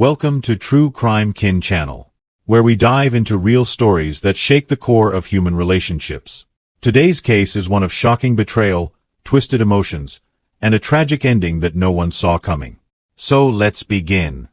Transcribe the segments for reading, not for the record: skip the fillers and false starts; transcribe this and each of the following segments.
Welcome to True Crime Kin channel, where we dive into real stories that shake the core of human relationships. Today's case is one of shocking betrayal, twisted emotions, and a tragic ending that no one saw coming. So let's begin.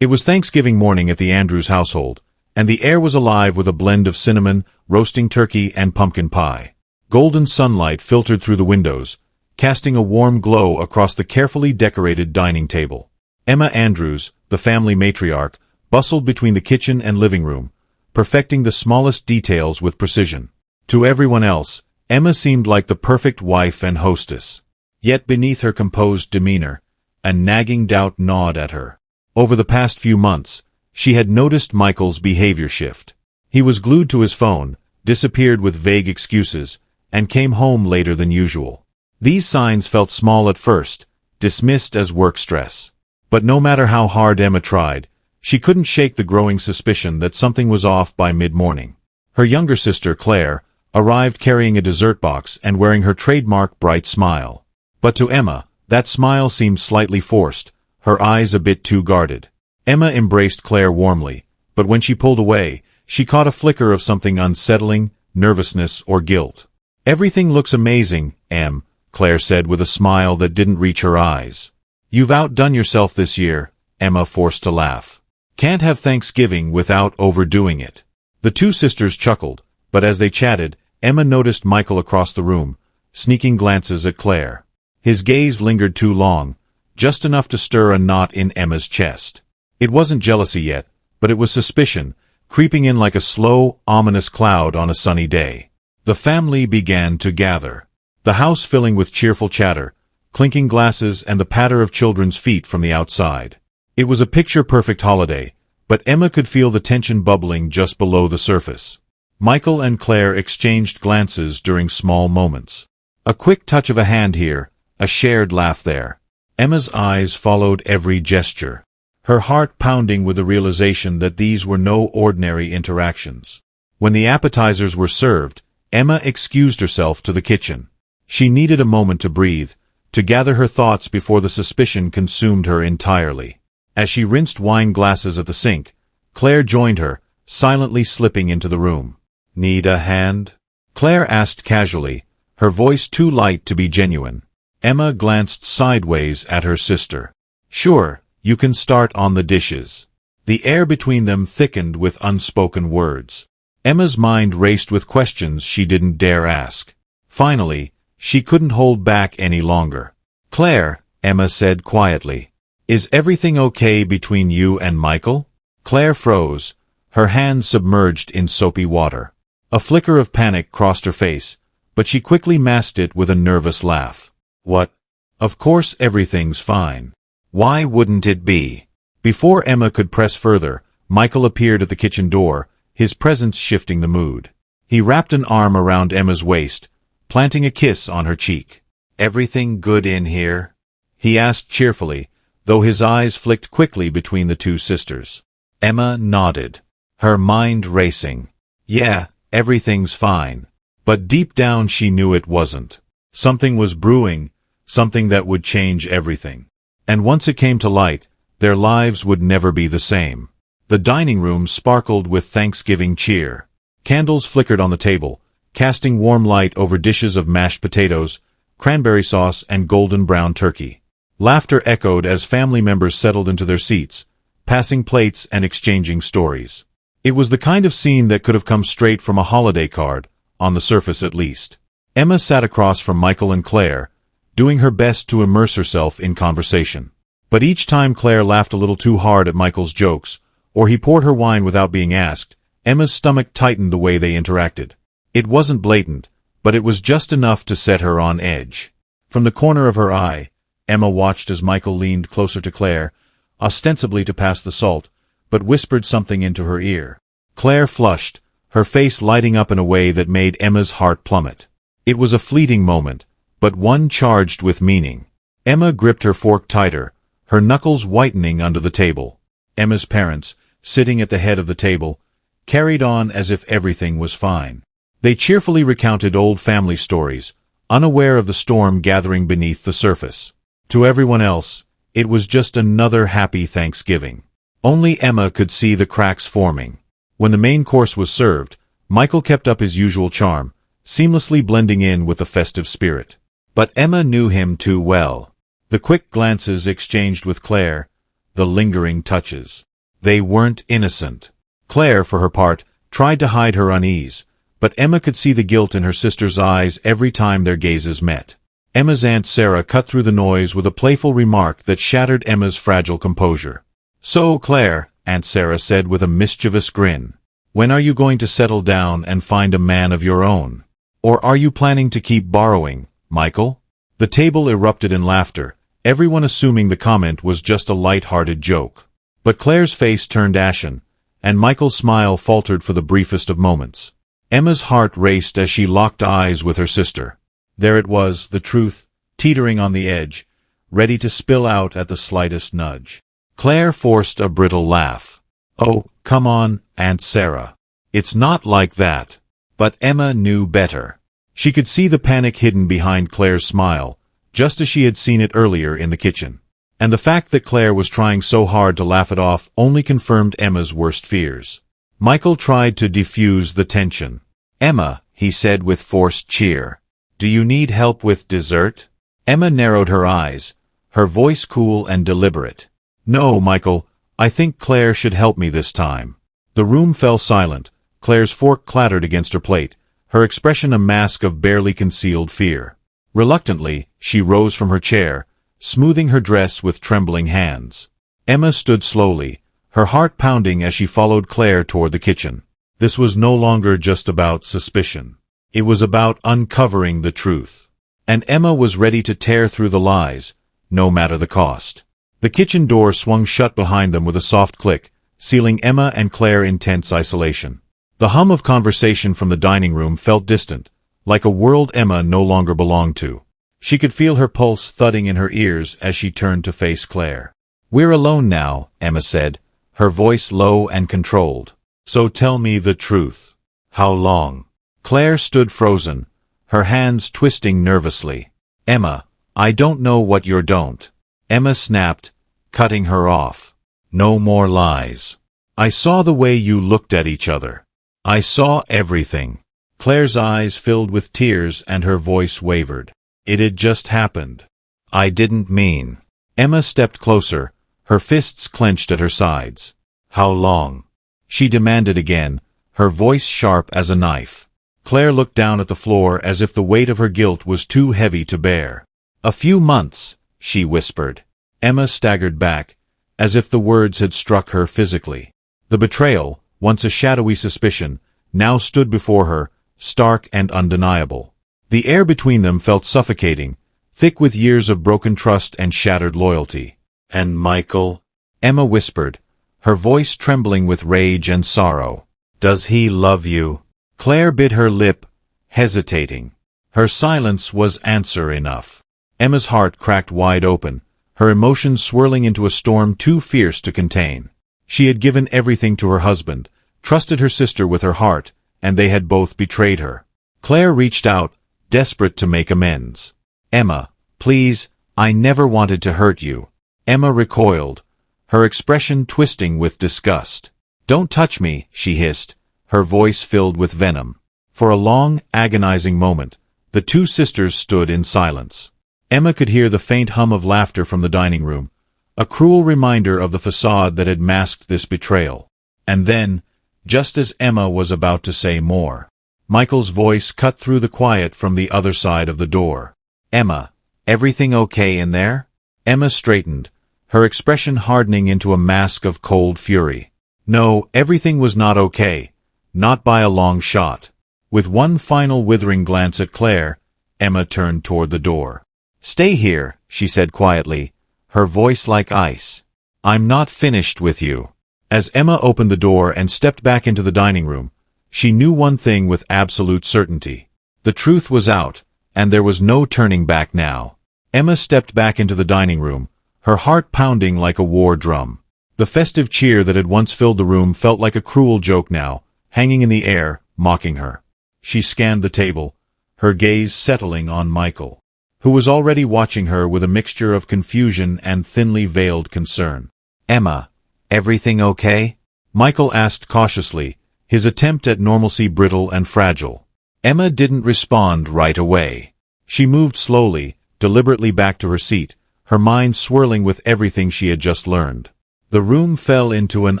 It was Thanksgiving morning at the Andrews household, and the air was alive with a blend of cinnamon, roasting turkey, and pumpkin pie. Golden sunlight filtered through the windows, casting a warm glow across the carefully decorated dining table. Emma Andrews, the family matriarch, bustled between the kitchen and living room, perfecting the smallest details with precision. To everyone else, Emma seemed like the perfect wife and hostess. Yet beneath her composed demeanor, a nagging doubt gnawed at her. Over the past few months, she had noticed Michael's behavior shift. He was glued to his phone, disappeared with vague excuses, and came home later than usual. These signs felt small at first, dismissed as work stress. But no matter how hard Emma tried, she couldn't shake the growing suspicion that something was off by mid-morning. Her younger sister, Claire, arrived carrying a dessert box and wearing her trademark bright smile. But to Emma, that smile seemed slightly forced, her eyes a bit too guarded. Emma embraced Claire warmly, but when she pulled away, she caught a flicker of something unsettling, nervousness or guilt. "Everything looks amazing, Em," Claire said with a smile that didn't reach her eyes. "You've outdone yourself this year," Emma forced to laugh. "Can't have Thanksgiving without overdoing it." The two sisters chuckled, but as they chatted, Emma noticed Michael across the room, sneaking glances at Claire. His gaze lingered too long, just enough to stir a knot in Emma's chest. It wasn't jealousy yet, but it was suspicion, creeping in like a slow, ominous cloud on a sunny day. The family began to gather, the house filling with cheerful chatter, clinking glasses and the patter of children's feet from the outside. It was a picture-perfect holiday, but Emma could feel the tension bubbling just below the surface. Michael and Claire exchanged glances during small moments. A quick touch of a hand here, a shared laugh there. Emma's eyes followed every gesture, her heart pounding with the realization that these were no ordinary interactions. When the appetizers were served, Emma excused herself to the kitchen. She needed a moment to breathe, to gather her thoughts before the suspicion consumed her entirely. As she rinsed wine glasses at the sink, Claire joined her, silently slipping into the room. "Need a hand?" Claire asked casually, her voice too light to be genuine. Emma glanced sideways at her sister. "Sure, you can start on the dishes." The air between them thickened with unspoken words. Emma's mind raced with questions she didn't dare ask. Finally, she couldn't hold back any longer. "Claire," Emma said quietly, "is everything okay between you and Michael?" Claire froze, her hands submerged in soapy water. A flicker of panic crossed her face, but she quickly masked it with a nervous laugh. "What? Of course everything's fine. Why wouldn't it be?" Before Emma could press further, Michael appeared at the kitchen door, his presence shifting the mood. He wrapped an arm around Emma's waist, planting a kiss on her cheek. "Everything good in here?" he asked cheerfully, though his eyes flicked quickly between the two sisters. Emma nodded, her mind racing. "Yeah, everything's fine." But deep down she knew it wasn't. Something was brewing, something that would change everything. And once it came to light, their lives would never be the same. The dining room sparkled with Thanksgiving cheer. Candles flickered on the table, casting warm light over dishes of mashed potatoes, cranberry sauce, and golden brown turkey. Laughter echoed as family members settled into their seats, passing plates and exchanging stories. It was the kind of scene that could have come straight from a holiday card, on the surface at least. Emma sat across from Michael and Claire, doing her best to immerse herself in conversation. But each time Claire laughed a little too hard at Michael's jokes, or he poured her wine without being asked, Emma's stomach tightened the way they interacted. It wasn't blatant, but it was just enough to set her on edge. From the corner of her eye, Emma watched as Michael leaned closer to Claire, ostensibly to pass the salt, but whispered something into her ear. Claire flushed, her face lighting up in a way that made Emma's heart plummet. It was a fleeting moment, but one charged with meaning. Emma gripped her fork tighter, her knuckles whitening under the table. Emma's parents, sitting at the head of the table, carried on as if everything was fine. They cheerfully recounted old family stories, unaware of the storm gathering beneath the surface. To everyone else, it was just another happy Thanksgiving. Only Emma could see the cracks forming. When the main course was served, Michael kept up his usual charm, seamlessly blending in with the festive spirit. But Emma knew him too well. The quick glances exchanged with Claire, the lingering touches. They weren't innocent. Claire, for her part, tried to hide her unease, but Emma could see the guilt in her sister's eyes every time their gazes met. Emma's Aunt Sarah cut through the noise with a playful remark that shattered Emma's fragile composure. "So, Claire," Aunt Sarah said with a mischievous grin, "when are you going to settle down and find a man of your own? Or are you planning to keep borrowing, Michael?" The table erupted in laughter, everyone assuming the comment was just a light-hearted joke. But Claire's face turned ashen, and Michael's smile faltered for the briefest of moments. Emma's heart raced as she locked eyes with her sister. There it was, the truth, teetering on the edge, ready to spill out at the slightest nudge. Claire forced a brittle laugh. "Oh, come on, Aunt Sarah. It's not like that." But Emma knew better. She could see the panic hidden behind Claire's smile, just as she had seen it earlier in the kitchen. And the fact that Claire was trying so hard to laugh it off only confirmed Emma's worst fears. Michael tried to diffuse the tension. "Emma," he said with forced cheer, "do you need help with dessert?" Emma narrowed her eyes, her voice cool and deliberate. "No, Michael, I think Claire should help me this time." The room fell silent. Claire's fork clattered against her plate, her expression a mask of barely concealed fear. Reluctantly, she rose from her chair, smoothing her dress with trembling hands. Emma stood slowly, her heart pounding as she followed Claire toward the kitchen. This was no longer just about suspicion. It was about uncovering the truth. And Emma was ready to tear through the lies, no matter the cost. The kitchen door swung shut behind them with a soft click, sealing Emma and Claire in tense isolation. The hum of conversation from the dining room felt distant, like a world Emma no longer belonged to. She could feel her pulse thudding in her ears as she turned to face Claire. "We're alone now," Emma said, her voice low and controlled. "So tell me the truth. How long?" Claire stood frozen, her hands twisting nervously. "Emma, I don't know what you don't." Emma snapped, cutting her off. "No more lies. I saw the way you looked at each other. I saw everything." Claire's eyes filled with tears and her voice wavered. "It had just happened. I didn't mean." Emma stepped closer, her fists clenched at her sides. "How long?" she demanded again, her voice sharp as a knife. Claire looked down at the floor as if the weight of her guilt was too heavy to bear. "A few months," she whispered. Emma staggered back, as if the words had struck her physically. The betrayal, once a shadowy suspicion, now stood before her, stark and undeniable. The air between them felt suffocating, thick with years of broken trust and shattered loyalty. "And Michael?" Emma whispered, her voice trembling with rage and sorrow. "Does he love you?" Claire bit her lip, hesitating. Her silence was answer enough. Emma's heart cracked wide open, her emotions swirling into a storm too fierce to contain. She had given everything to her husband, trusted her sister with her heart, and they had both betrayed her. Claire reached out, desperate to make amends. "Emma, please, I never wanted to hurt you." Emma recoiled, her expression twisting with disgust. "Don't touch me," she hissed, her voice filled with venom. For a long, agonizing moment, the two sisters stood in silence. Emma could hear the faint hum of laughter from the dining room, a cruel reminder of the facade that had masked this betrayal. And then, just as Emma was about to say more, Michael's voice cut through the quiet from the other side of the door. "Emma, everything okay in there?" Emma straightened, her expression hardening into a mask of cold fury. No, everything was not okay, not by a long shot. With one final withering glance at Claire, Emma turned toward the door. "Stay here," she said quietly, her voice like ice. "I'm not finished with you." As Emma opened the door and stepped back into the dining room, she knew one thing with absolute certainty. The truth was out, and there was no turning back now. Emma stepped back into the dining room, her heart pounding like a war drum. The festive cheer that had once filled the room felt like a cruel joke now, hanging in the air, mocking her. She scanned the table, her gaze settling on Michael, who was already watching her with a mixture of confusion and thinly veiled concern. "Emma," Everything okay? Michael asked cautiously, his attempt at normalcy brittle and fragile. Emma didn't respond right away. She moved slowly, deliberately back to her seat, her mind swirling with everything she had just learned. The room fell into an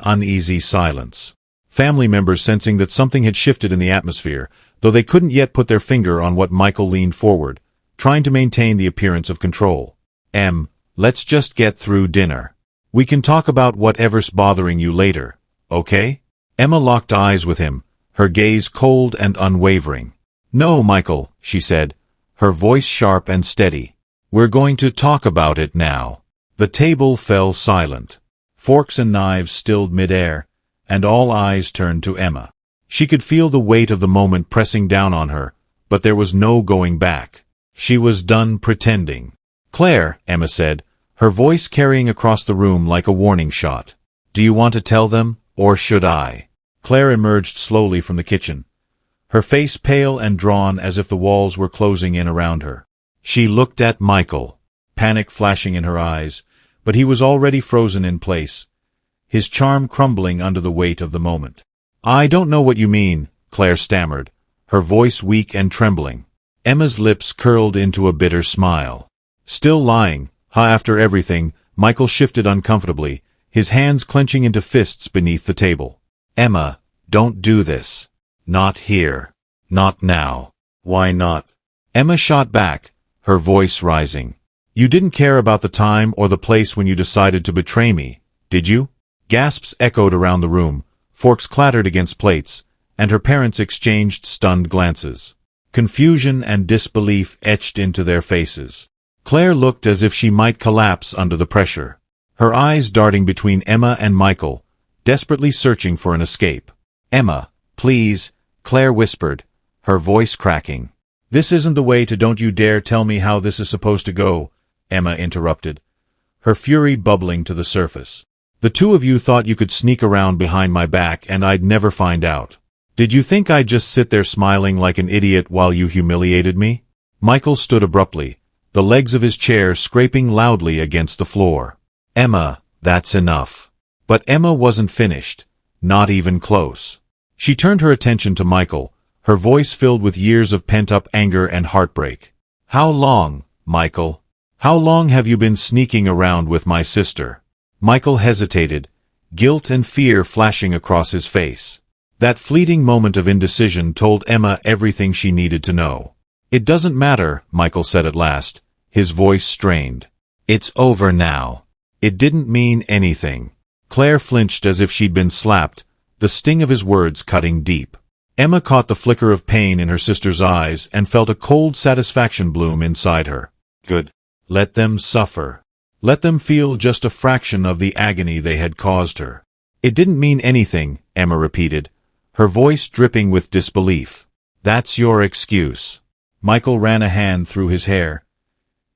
uneasy silence. Family members sensing that something had shifted in the atmosphere, though they couldn't yet put their finger on what. Michael leaned forward, trying to maintain the appearance of control. Let's just get through dinner. We can talk about whatever's bothering you later, okay? Emma locked eyes with him, her gaze cold and unwavering. No, Michael, she said, her voice sharp and steady. We're going to talk about it now. The table fell silent. Forks and knives stilled midair, and all eyes turned to Emma. She could feel the weight of the moment pressing down on her, but there was no going back. She was done pretending. Claire, Emma said, her voice carrying across the room like a warning shot. Do you want to tell them, or should I? Claire emerged slowly from the kitchen, her face pale and drawn as if the walls were closing in around her. She looked at Michael, panic flashing in her eyes, but he was already frozen in place, his charm crumbling under the weight of the moment. I don't know what you mean, Claire stammered, her voice weak and trembling. Emma's lips curled into a bitter smile. Still lying, after everything, Michael shifted uncomfortably, his hands clenching into fists beneath the table. Emma, don't do this. Not here. Not now. Why not? Emma shot back, her voice rising. You didn't care about the time or the place when you decided to betray me, did you? Gasps echoed around the room, forks clattered against plates, and her parents exchanged stunned glances. Confusion and disbelief etched into their faces. Claire looked as if she might collapse under the pressure, her eyes darting between Emma and Michael, desperately searching for an escape. Emma, please, Claire whispered, her voice cracking. This isn't the way to. Don't you dare tell me how this is supposed to go, Emma interrupted, her fury bubbling to the surface. The two of you thought you could sneak around behind my back and I'd never find out. Did you think I'd just sit there smiling like an idiot while you humiliated me? Michael stood abruptly, the legs of his chair scraping loudly against the floor. Emma, that's enough. But Emma wasn't finished, not even close. She turned her attention to Michael, her voice filled with years of pent-up anger and heartbreak. How long, Michael? How long have you been sneaking around with my sister? Michael hesitated, guilt and fear flashing across his face. That fleeting moment of indecision told Emma everything she needed to know. It doesn't matter, Michael said at last, his voice strained. It's over now. It didn't mean anything. Claire flinched as if she'd been slapped, the sting of his words cutting deep. Emma caught the flicker of pain in her sister's eyes and felt a cold satisfaction bloom inside her. Good. Let them suffer. Let them feel just a fraction of the agony they had caused her. It didn't mean anything, Emma repeated, her voice dripping with disbelief. That's your excuse. Michael ran a hand through his hair,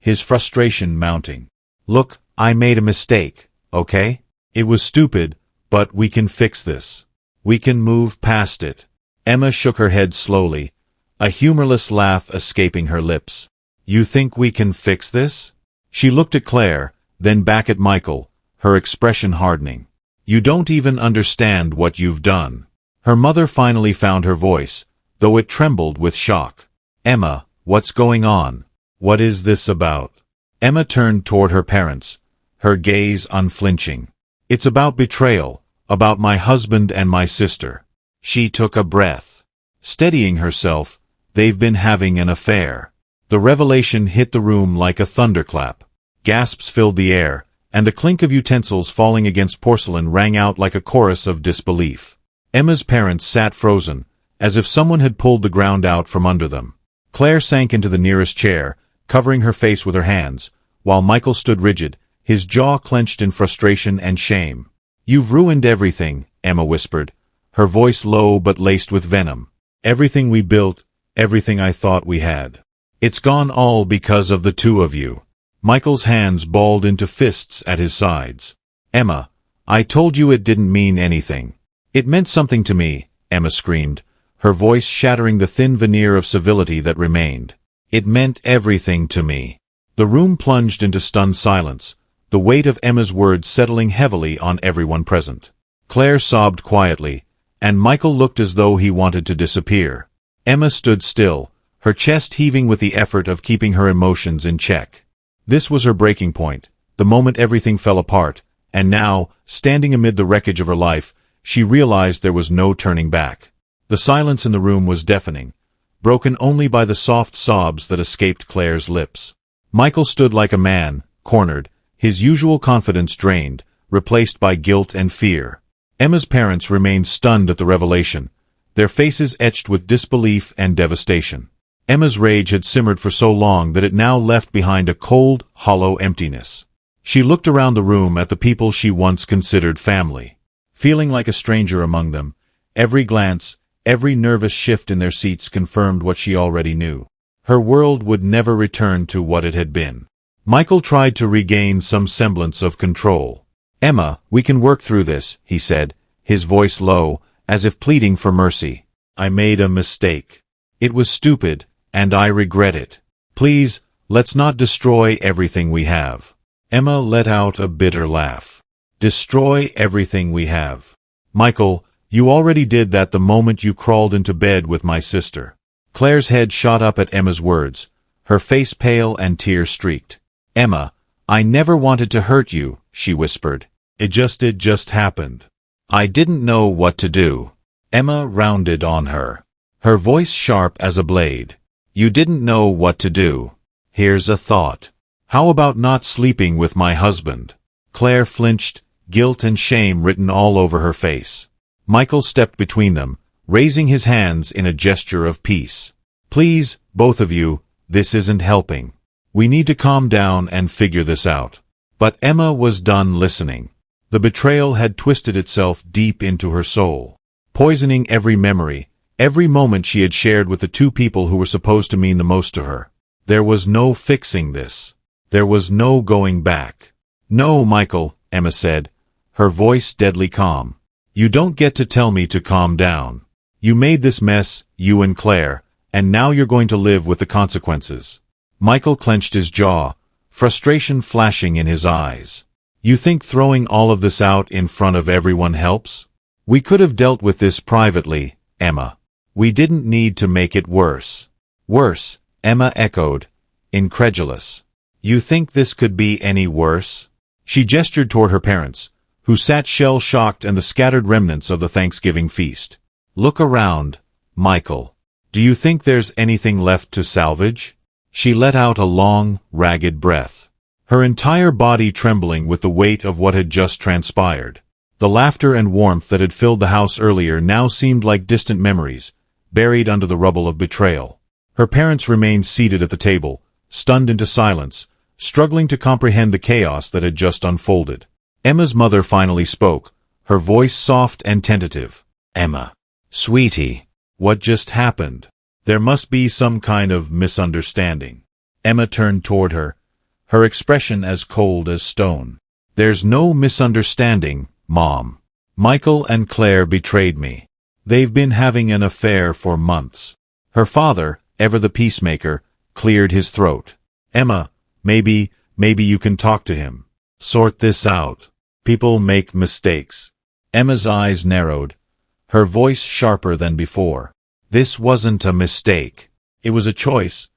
his frustration mounting. Look, I made a mistake, okay? It was stupid, but we can fix this. We can move past it. Emma shook her head slowly, a humorless laugh escaping her lips. You think we can fix this? She looked at Claire, then back at Michael, her expression hardening. You don't even understand what you've done. Her mother finally found her voice, though it trembled with shock. Emma, what's going on? What is this about? Emma turned toward her parents, her gaze unflinching. It's about betrayal, about my husband and my sister. She took a breath. Steadying herself, they've been having an affair. The revelation hit the room like a thunderclap. Gasps filled the air, and the clink of utensils falling against porcelain rang out like a chorus of disbelief. Emma's parents sat frozen, as if someone had pulled the ground out from under them. Claire sank into the nearest chair, covering her face with her hands, while Michael stood rigid, his jaw clenched in frustration and shame. You've ruined everything, Emma whispered, her voice low but laced with venom. Everything we built, everything I thought we had. It's gone all because of the two of you. Michael's hands balled into fists at his sides. Emma, I told you it didn't mean anything. It meant something to me, Emma screamed, her voice shattering the thin veneer of civility that remained. It meant everything to me. The room plunged into stunned silence, the weight of Emma's words settling heavily on everyone present. Claire sobbed quietly, and Michael looked as though he wanted to disappear. Emma stood still, her chest heaving with the effort of keeping her emotions in check. This was her breaking point, the moment everything fell apart, and now, standing amid the wreckage of her life, she realized there was no turning back. The silence in the room was deafening, broken only by the soft sobs that escaped Claire's lips. Michael stood like a man, cornered, his usual confidence drained, replaced by guilt and fear. Emma's parents remained stunned at the revelation, their faces etched with disbelief and devastation. Emma's rage had simmered for so long that it now left behind a cold, hollow emptiness. She looked around the room at the people she once considered family. Feeling like a stranger among them, every glance, every nervous shift in their seats confirmed what she already knew. Her world would never return to what it had been. Michael tried to regain some semblance of control. "Emma, we can work through this," he said, his voice low, as if pleading for mercy. "I made a mistake. It was stupid, and I regret it. Please, let's not destroy everything we have." Emma let out a bitter laugh. "Destroy everything we have? Michael, you already did that the moment you crawled into bed with my sister." Claire's head shot up at Emma's words, her face pale and tear-streaked. "Emma, I never wanted to hurt you," she whispered. It just happened. I didn't know what to do." Emma rounded on her, her voice sharp as a blade. "You didn't know what to do. Here's a thought. How about not sleeping with my husband?" Claire flinched, guilt and shame written all over her face. Michael stepped between them, raising his hands in a gesture of peace. "Please, both of you, this isn't helping. We need to calm down and figure this out." But Emma was done listening. The betrayal had twisted itself deep into her soul, poisoning every memory, every moment she had shared with the two people who were supposed to mean the most to her. There was no fixing this. There was no going back. "No, Michael," Emma said, her voice deadly calm. "You don't get to tell me to calm down. You made this mess, you and Claire, and now you're going to live with the consequences." Michael clenched his jaw, frustration flashing in his eyes. "You think throwing all of this out in front of everyone helps? We could have dealt with this privately, Emma. We didn't need to make it worse." "Worse," Emma echoed, incredulous. "You think this could be any worse?" She gestured toward her parents, who sat shell-shocked and the scattered remnants of the Thanksgiving feast. "Look around, Michael. Do you think there's anything left to salvage?" She let out a long, ragged breath, her entire body trembling with the weight of what had just transpired. The laughter and warmth that had filled the house earlier now seemed like distant memories, buried under the rubble of betrayal. Her parents remained seated at the table, stunned into silence, struggling to comprehend the chaos that had just unfolded. Emma's mother finally spoke, her voice soft and tentative. "Emma, sweetie, what just happened? There must be some kind of misunderstanding." Emma turned toward her, her expression as cold as stone. "There's no misunderstanding, Mom. Michael and Claire betrayed me. They've been having an affair for months." Her father, ever the peacemaker, cleared his throat. "Emma, maybe you can talk to him. Sort this out. People make mistakes." Emma's eyes narrowed, her voice sharper than before. This wasn't a mistake. It was a choice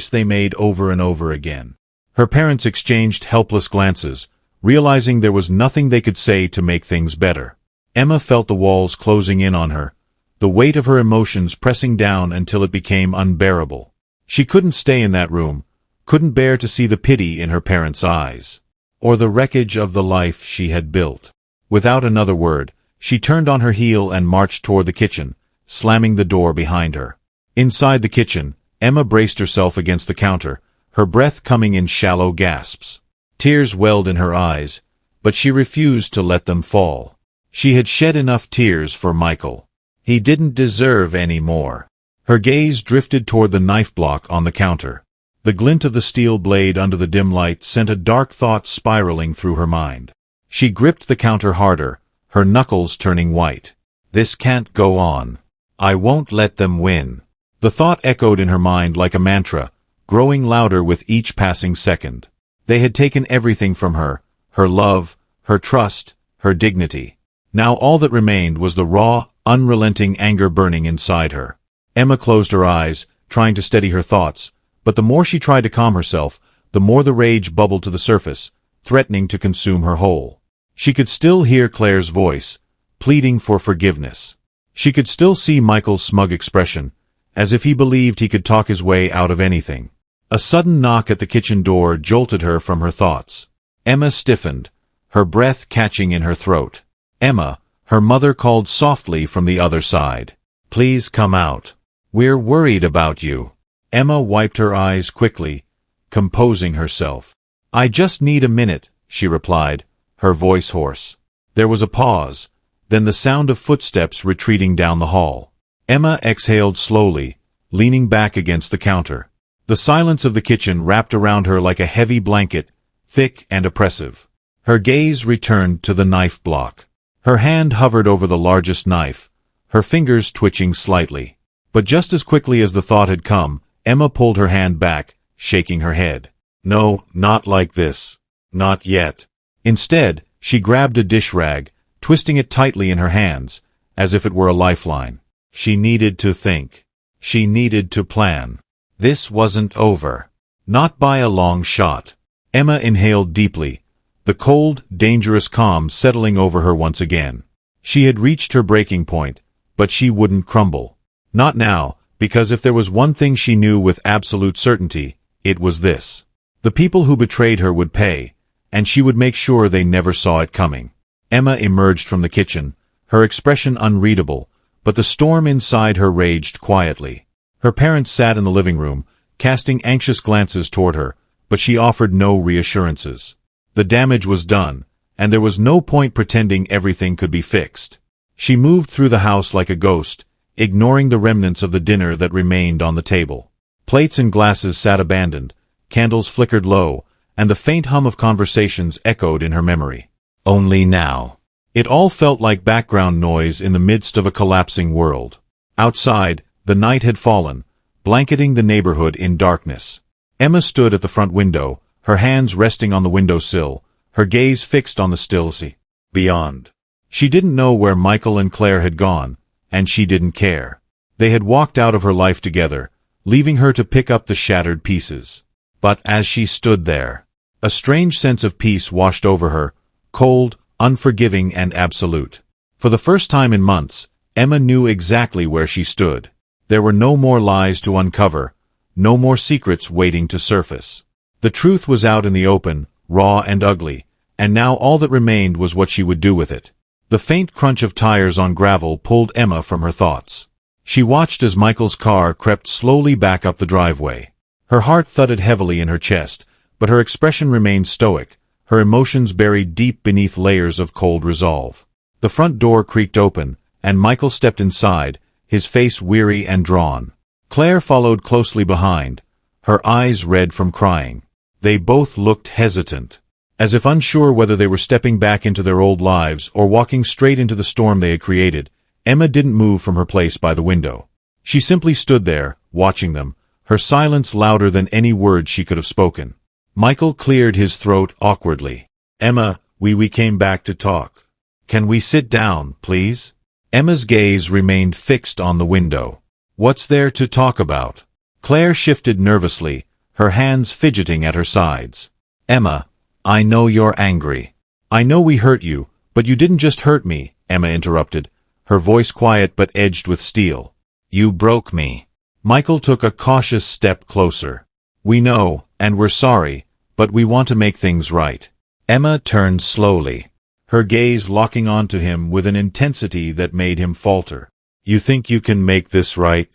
they made over and over again. Her parents exchanged helpless glances, realizing there was nothing they could say to make things better. Emma felt the walls closing in on her, the weight of her emotions pressing down until it became unbearable. She couldn't stay in that room, couldn't bear to see the pity in her parents' eyes, or the wreckage of the life she had built. Without another word, she turned on her heel and marched toward the kitchen, slamming the door behind her. Inside the kitchen, Emma braced herself against the counter, her breath coming in shallow gasps. Tears welled in her eyes, but she refused to let them fall. She had shed enough tears for Michael. He didn't deserve any more. Her gaze drifted toward the knife block on the counter. The glint of the steel blade under the dim light sent a dark thought spiraling through her mind. She gripped the counter harder, her knuckles turning white. "This can't go on. I won't let them win." The thought echoed in her mind like a mantra, growing louder with each passing second. They had taken everything from her, her love, her trust, her dignity. Now all that remained was the raw, unrelenting anger burning inside her. Emma closed her eyes, trying to steady her thoughts, but the more she tried to calm herself, the more the rage bubbled to the surface, threatening to consume her whole. She could still hear Claire's voice, pleading for forgiveness. She could still see Michael's smug expression, as if he believed he could talk his way out of anything. A sudden knock at the kitchen door jolted her from her thoughts. Emma stiffened, her breath catching in her throat. "Emma," her mother called softly from the other side. "Please come out. We're worried about you." Emma wiped her eyes quickly, composing herself. "I just need a minute," she replied, her voice hoarse. There was a pause, then the sound of footsteps retreating down the hall. Emma exhaled slowly, leaning back against the counter. The silence of the kitchen wrapped around her like a heavy blanket, thick and oppressive. Her gaze returned to the knife block. Her hand hovered over the largest knife, her fingers twitching slightly. But just as quickly as the thought had come, Emma pulled her hand back, shaking her head. "No, not like this. Not yet." Instead, she grabbed a dish rag, twisting it tightly in her hands, as if it were a lifeline. She needed to think. She needed to plan. This wasn't over. Not by a long shot. Emma inhaled deeply, the cold, dangerous calm settling over her once again. She had reached her breaking point, but she wouldn't crumble. Not now, because if there was one thing she knew with absolute certainty, it was this. The people who betrayed her would pay, and she would make sure they never saw it coming. Emma emerged from the kitchen, her expression unreadable, but the storm inside her raged quietly. Her parents sat in the living room, casting anxious glances toward her, but she offered no reassurances. The damage was done, and there was no point pretending everything could be fixed. She moved through the house like a ghost, ignoring the remnants of the dinner that remained on the table. Plates and glasses sat abandoned, candles flickered low, and the faint hum of conversations echoed in her memory. Only now. It all felt like background noise in the midst of a collapsing world. Outside, the night had fallen, blanketing the neighborhood in darkness. Emma stood at the front window, her hands resting on the windowsill, her gaze fixed on the still sea beyond. She didn't know where Michael and Claire had gone, and she didn't care. They had walked out of her life together, leaving her to pick up the shattered pieces. But as she stood there, a strange sense of peace washed over her, cold, unforgiving and absolute. For the first time in months, Emma knew exactly where she stood. There were no more lies to uncover, no more secrets waiting to surface. The truth was out in the open, raw and ugly, and now all that remained was what she would do with it. The faint crunch of tires on gravel pulled Emma from her thoughts. She watched as Michael's car crept slowly back up the driveway. Her heart thudded heavily in her chest, but her expression remained stoic, her emotions buried deep beneath layers of cold resolve. The front door creaked open, and Michael stepped inside, his face weary and drawn. Claire followed closely behind, her eyes red from crying. They both looked hesitant, as if unsure whether they were stepping back into their old lives or walking straight into the storm they had created. Emma didn't move from her place by the window. She simply stood there, watching them, her silence louder than any words she could have spoken. Michael cleared his throat awkwardly. "Emma, we came back to talk. Can we sit down, please?" Emma's gaze remained fixed on the window. "What's there to talk about?" Claire shifted nervously, her hands fidgeting at her sides. "Emma, I know you're angry. I know we hurt you, but you didn't just hurt me," Emma interrupted, her voice quiet but edged with steel. "You broke me." Michael took a cautious step closer. "We know, and we're sorry, but we want to make things right." Emma turned slowly, her gaze locking onto him with an intensity that made him falter. "You think you can make this right?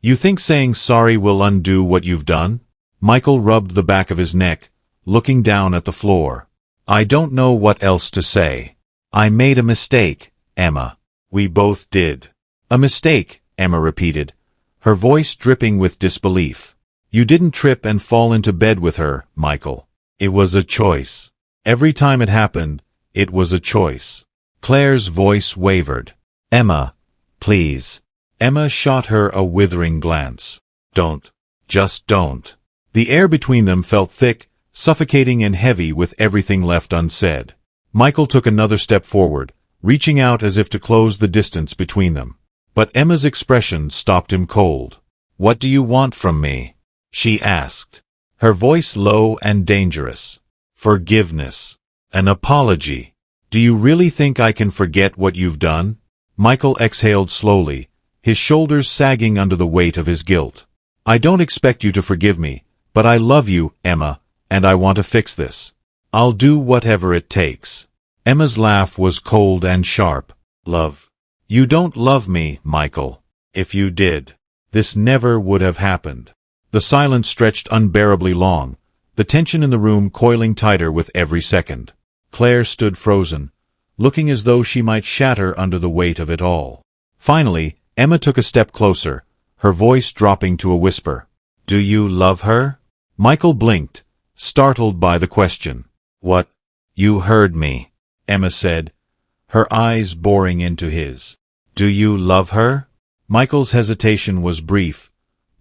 You think saying sorry will undo what you've done?" Michael rubbed the back of his neck, looking down at the floor. "I don't know what else to say. I made a mistake, Emma." "We both did." "A mistake," Emma repeated, her voice dripping with disbelief. "You didn't trip and fall into bed with her, Michael. It was a choice. Every time it happened, it was a choice." Claire's voice wavered. "Emma, please." Emma shot her a withering glance. "Don't. Just don't." The air between them felt thick, suffocating and heavy with everything left unsaid. Michael took another step forward, reaching out as if to close the distance between them. But Emma's expression stopped him cold. "What do you want from me?" she asked, her voice low and dangerous. "Forgiveness. An apology. Do you really think I can forget what you've done?" Michael exhaled slowly, his shoulders sagging under the weight of his guilt. "I don't expect you to forgive me, but I love you, Emma, and I want to fix this. I'll do whatever it takes." Emma's laugh was cold and sharp. "Love? You don't love me, Michael. If you did, this never would have happened." The silence stretched unbearably long, the tension in the room coiling tighter with every second. Claire stood frozen, looking as though she might shatter under the weight of it all. Finally, Emma took a step closer, her voice dropping to a whisper. "Do you love her?" Michael blinked, startled by the question. "What? You heard me," Emma said, her eyes boring into his. "Do you love her?" Michael's hesitation was brief,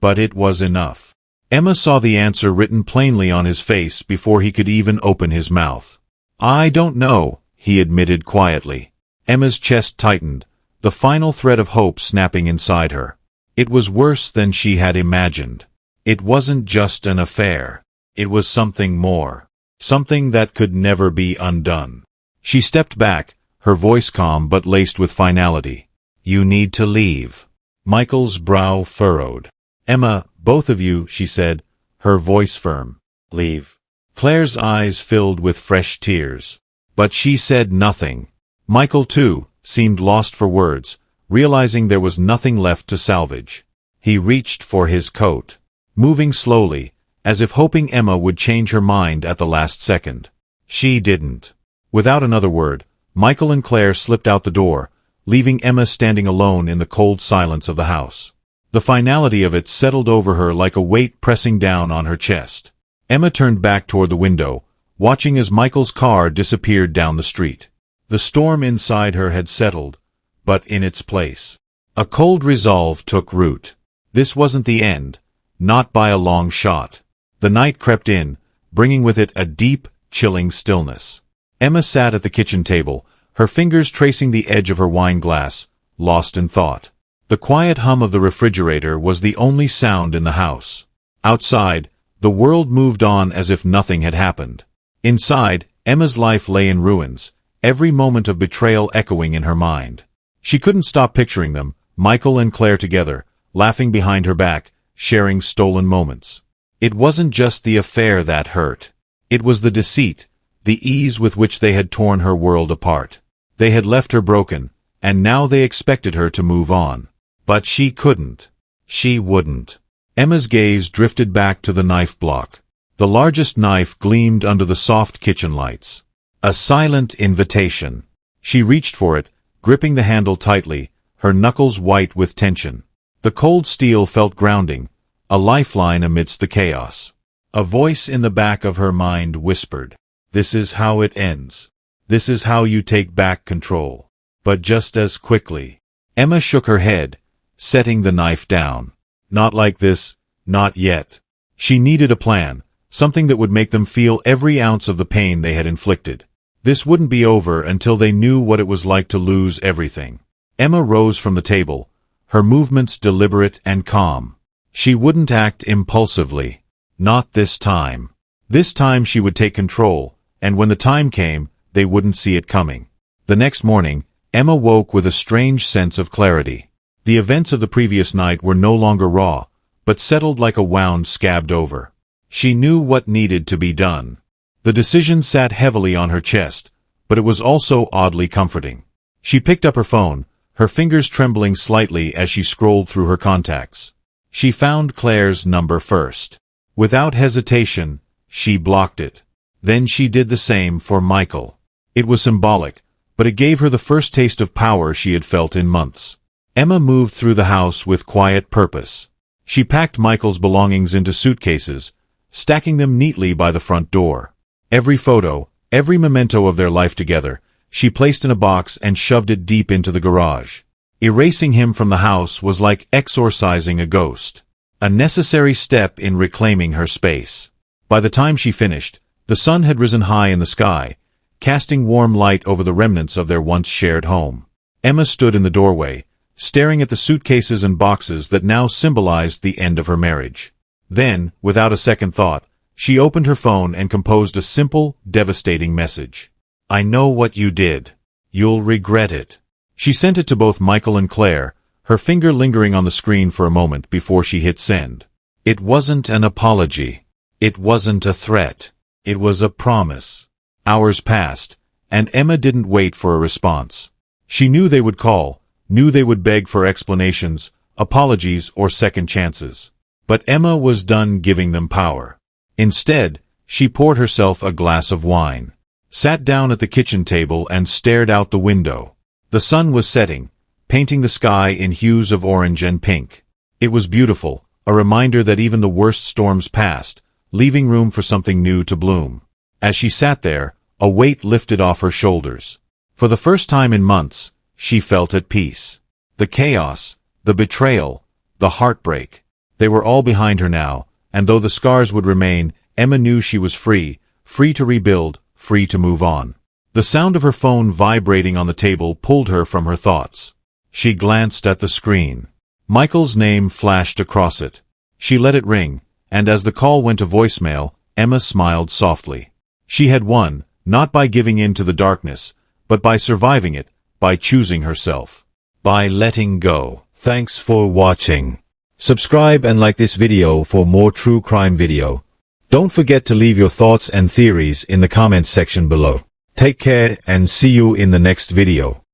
but it was enough. Emma saw the answer written plainly on his face before he could even open his mouth. "I don't know," he admitted quietly. Emma's chest tightened, the final thread of hope snapping inside her. It was worse than she had imagined. It wasn't just an affair. It was something more. Something that could never be undone. She stepped back, her voice calm but laced with finality. "You need to leave." Michael's brow furrowed. "Emma, both of you," she said, her voice firm. "Leave." Claire's eyes filled with fresh tears. But she said nothing. Michael, too, seemed lost for words, realizing there was nothing left to salvage. He reached for his coat, moving slowly, as if hoping Emma would change her mind at the last second. She didn't. Without another word, Michael and Claire slipped out the door, leaving Emma standing alone in the cold silence of the house. The finality of it settled over her like a weight pressing down on her chest. Emma turned back toward the window, watching as Michael's car disappeared down the street. The storm inside her had settled, but in its place, a cold resolve took root. This wasn't the end, not by a long shot. The night crept in, bringing with it a deep, chilling stillness. Emma sat at the kitchen table, her fingers tracing the edge of her wine glass, lost in thought. The quiet hum of the refrigerator was the only sound in the house. Outside, the world moved on as if nothing had happened. Inside, Emma's life lay in ruins, every moment of betrayal echoing in her mind. She couldn't stop picturing them, Michael and Claire together, laughing behind her back, sharing stolen moments. It wasn't just the affair that hurt. It was the deceit, the ease with which they had torn her world apart. They had left her broken, and now they expected her to move on. But she couldn't. She wouldn't. Emma's gaze drifted back to the knife block. The largest knife gleamed under the soft kitchen lights. A silent invitation. She reached for it, gripping the handle tightly, her knuckles white with tension. The cold steel felt grounding, a lifeline amidst the chaos. A voice in the back of her mind whispered, "This is how it ends. This is how you take back control." But just as quickly, Emma shook her head, setting the knife down. Not like this, not yet. She needed a plan, something that would make them feel every ounce of the pain they had inflicted. This wouldn't be over until they knew what it was like to lose everything. Emma rose from the table, her movements deliberate and calm. She wouldn't act impulsively. Not this time. This time she would take control, and when the time came, they wouldn't see it coming. The next morning, Emma woke with a strange sense of clarity. The events of the previous night were no longer raw, but settled like a wound scabbed over. She knew what needed to be done. The decision sat heavily on her chest, but it was also oddly comforting. She picked up her phone, her fingers trembling slightly as she scrolled through her contacts. She found Claire's number first. Without hesitation, she blocked it. Then she did the same for Michael. It was symbolic, but it gave her the first taste of power she had felt in months. Emma moved through the house with quiet purpose. She packed Michael's belongings into suitcases, stacking them neatly by the front door. Every photo, every memento of their life together, she placed in a box and shoved it deep into the garage. Erasing him from the house was like exorcising a ghost. A necessary step in reclaiming her space. By the time she finished, the sun had risen high in the sky, casting warm light over the remnants of their once shared home. Emma stood in the doorway, staring at the suitcases and boxes that now symbolized the end of her marriage. Then, without a second thought, she opened her phone and composed a simple, devastating message. "I know what you did. You'll regret it." She sent it to both Michael and Claire, her finger lingering on the screen for a moment before she hit send. It wasn't an apology. It wasn't a threat. It was a promise. Hours passed, and Emma didn't wait for a response. She knew they would call, knew they would beg for explanations, apologies, or second chances. But Emma was done giving them power. Instead, she poured herself a glass of wine, sat down at the kitchen table and stared out the window. The sun was setting, painting the sky in hues of orange and pink. It was beautiful, a reminder that even the worst storms passed, leaving room for something new to bloom. As she sat there, a weight lifted off her shoulders. For the first time in months, she felt at peace. The chaos, the betrayal, the heartbreak, they were all behind her now, and though the scars would remain, Emma knew she was free, free to rebuild, free to move on. The sound of her phone vibrating on the table pulled her from her thoughts. She glanced at the screen. Michael's name flashed across it. She let it ring, and as the call went to voicemail, Emma smiled softly. She had won, not by giving in to the darkness, but by surviving it, by choosing herself, by letting go. Thanks for watching. Subscribe and like this video for more true crime video. Don't forget to leave your thoughts and theories in the comments section below. Take care and see you in the next video.